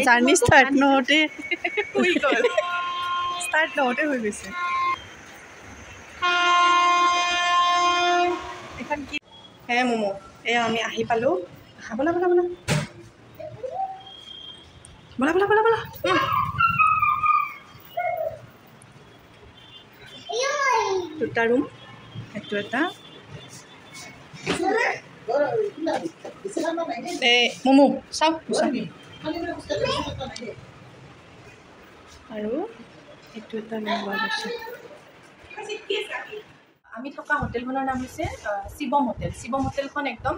Journey start নহওঁতে হৈ গৈছে। এখন কি হে ম'ম' এয়া আমি আহি পালোঁ। বলা বলা বলা বলা বলা বলা বলা দুটা ৰুম, এইটো এটা ম'ম' চাওক আৰু এইটো এটা আমি থকা হোটেলখনৰ নাম হৈছে শিৱম হোটেল। শিৱম হোটেলখন একদম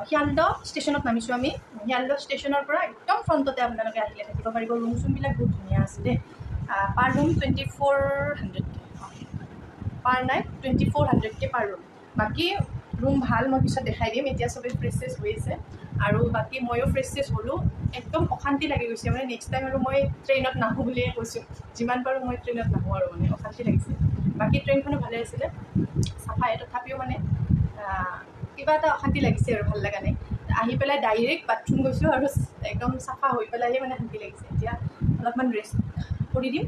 শিয়ালদহ ষ্টেচনত নামিছোঁ আমি। শিয়ালদহ ষ্টেচনৰ পৰা একদম ফ্ৰণ্টতে আপোনালোকে আহিলে থাকিব পাৰিব। ৰুম চুমবিলাক বহুত ধুনীয়া আছে দেই। পাৰ ৰুম 2400 পাৰ নাইট 2400কৈ পাৰ ৰুম। বাকী ৰুম ভাল, মই পিছত দেখাই দিম। এতিয়া চবেই ফ্ৰেছ চেছ হৈ আছে আৰু বাকী ময়ো ফ্ৰেছ চেছ হ'লোঁ। একদম অশান্তি লাগি গৈছে মানে নেক্সট টাইম আৰু মই ট্ৰেইনত নাহোঁ বুলিয়ে কৈছোঁ। যিমান পাৰোঁ মই ট্ৰেইনত নাহোঁ আৰু মানে অশান্তি লাগিছে। বাকী ট্ৰেইনখনো ভালে আছিলে, চাফাই, তথাপিও মানে কিবা এটা অশান্তি লাগিছে আৰু ভাল লগা নাই। আহি পেলাই ডাইৰেক্ট বাথৰুম গৈছোঁ আৰু একদম চাফা হৈ পেলাইহে মানে শান্তি লাগিছে। এতিয়া অলপমান ৰেষ্ট কৰি দিম,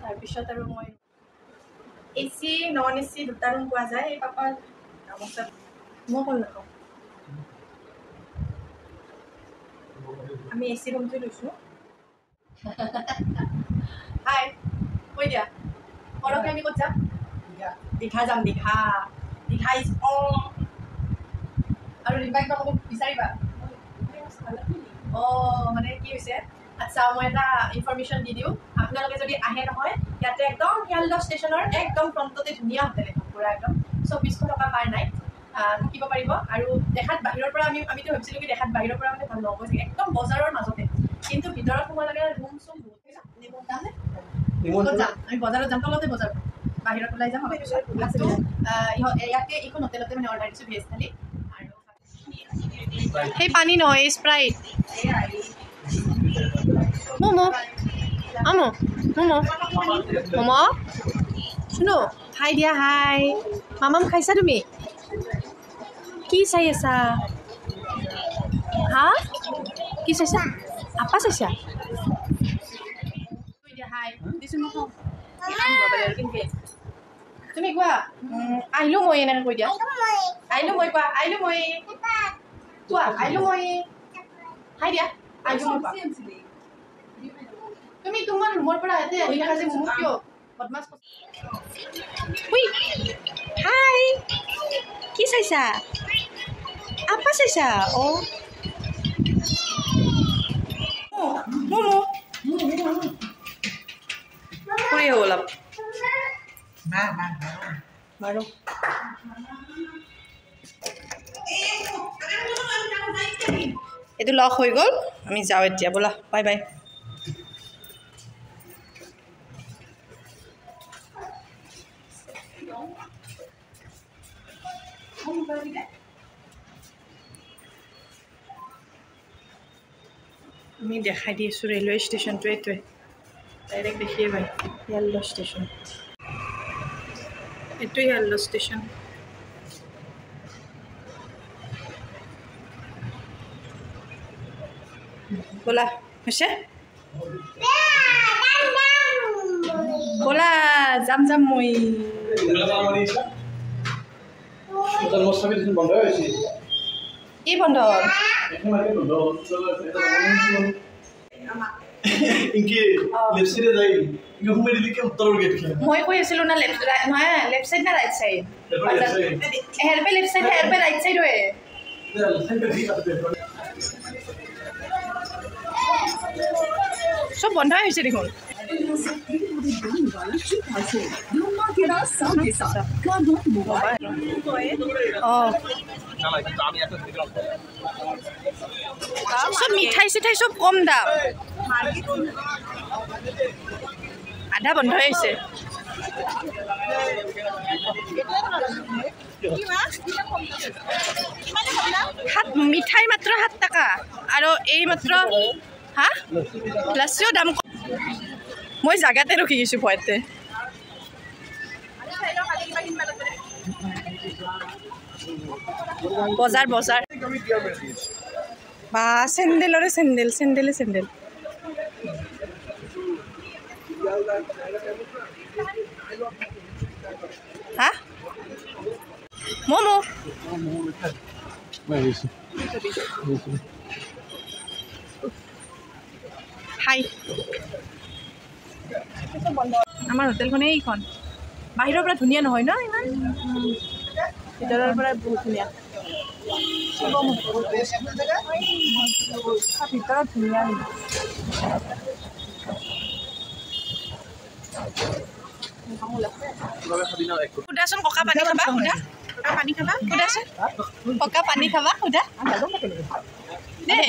তাৰপিছত আৰু মই AC নন AC দুটা ৰুম পোৱা যায়। এই পাপা গামোচা মই কল নাখাওঁ। আমি AC ৰুমটো লৈছোঁ। হাই কৈ দিয়া পৰহি আমি ক'ত যাম? দীঘা যাম। দীঘা দীঘা ইজ আৰু ৰিম্পাক ক'ব বিচাৰিবা মানে কি হৈছে। আচ্ছা মই এটা ইনফৰমেশ্যন দি দিওঁ। আপোনালোকে যদি আহে নহয়, ইয়াতে একদম শিয়ালদহ ষ্টেচনৰ একদম ফ্ৰণ্টতে ধুনীয়া হোটেল এখন, পূৰা একদম 2400 টকা পাৰ নাইট থাকিব পাৰিব। আৰু দেখাত বাহিৰৰ পৰা আমিতো ভাবিছিলোঁ কি দেখাত বাহিৰৰ পৰা মানে ভাল নহ'ব চাগে, একদম বজাৰৰ মাজতে, কিন্তু ভিতৰত সোমাব লাগে ৰুম চুম বহুত যাম। আমি বজাৰত যাম, তলতে বজাৰ বাহিৰত ওলাই যাম। ভাতটো ইয়াতে এইখন হোটেলতে মানে অৰ্ডাৰ দিছোঁ ভেজ থালি। আৰু সেই পানী নহয়, স্প্ৰাইট। ম'ম' শুনো হাই দিয়া। হাই মামাম, খাইছা তুমি? কি চাই আছা? হা কি চাইছা? আপা চাইছা? হাই দিছোঁ মোক তুমি কোৱা। আহিলোঁ মই এনেকৈ কৈ দিয়া। আহিলোঁ মই কোৱা। আহিলোঁ মই কোৱা। আহিলোঁ মই হাই দিয়া। আহিলোঁ মই কোৱা। তুমি তোমাৰ ৰুমৰ পৰা ইয়াতে আহি থাকা যে মোক কিয় বদমাছ? হাই কি চাইছা? আপা চাইছা? ফুৰি অলপ বাৰু এইটো লক হৈ গ'ল। আমি যাওঁ এতিয়া, ব'লা বাই বাই। আমি দেখাই দি আছোঁ ৰেলৱে ষ্টেচনটো। এইটোৱে ডাইৰেক্ট দেখিয়ে পাই শিয়ালদহ ষ্টেচন। এইটোৱে শিয়ালদহ ষ্টেচন। ব'লা হৈছে, ব'লা যাম মই। কি বন্ধ হ'ল? মই কৈ আছিলোঁ না নহয় লেফ্ট চাইড না ৰাইট চাইড? হেল্পে লেফ্ট চাইড, হেল্পে ৰাইট চাইড হয়। চব বন্ধই হৈছে দেখোন। চব মিঠাই চিঠাই চব কম দাম, আধা বন্ধ হৈছে। মিঠাই মাত্ৰ 7 টকা আৰু এই মাত্ৰ হা লাচিও দাম। মই জাগাতে ৰখি গৈছোঁ ভয়তে। বজাৰ বজাৰ বা চেণ্ডেলৰে চেণ্ডেল চেণ্ডেলে চেণ্ডেল হা ম'ম' হাই আমাৰ হোটেলখনে এইখন বাহিৰৰ পৰা ধুনীয়া নহয় ন ইমান ভিতৰৰ পৰা বহুত ধুনীয়া ভিতৰত ধুনীয়া সুধাচোন ককা পানী খাবা সুধা ককা পানী খাবা সুধাচোন ককা পানী খাবা সুধা দেই